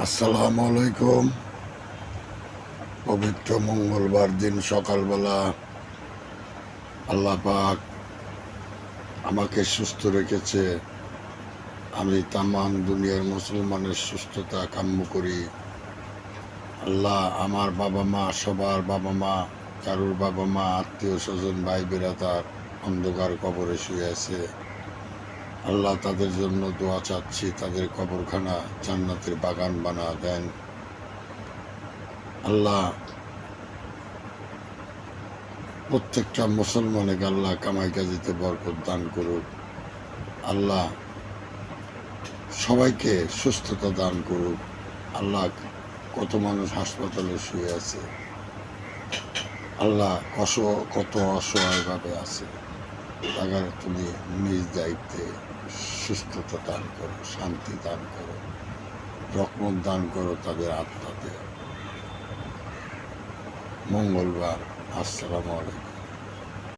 আসসালামু আলাইকুম। পবিত্র মঙ্গলবার দিন সকালবেলা আল্লাহ পাক আমাকে সুস্থ রেখেছে। আমি তামাম দুনিয়ার মুসলমানের সুস্থতা কাম্য করি। আল্লাহ আমার বাবা মা, সবার বাবা মা, কারুর বাবা মা, আত্মীয় স্বজন, ভাই বেরাদার অন্ধকার কবরে শুয়ে আছে। আল্লাহ তাদের জন্য দোয়া চাচ্ছি, তাদের কবরখানা জান্নাতের বাগান বানা দেন। আল্লাহ প্রত্যেকটা মুসলমানকে আল্লাহ কামাই কাজিতে বরকত দান করুক। আল্লাহ সবাইকে সুস্থতা দান করুক। আল্লাহ কত মানুষ হাসপাতালে শুয়ে আছে, আল্লাহ কত অসহায়ভাবে আছে, তাদের তুমি নিজ দায়িত্বে সুস্থতা দান করো, শান্তি দান করো, রহমত দান করো তাদের আত্মাতে। মঙ্গলবার। আসসালামু আলাইকুম।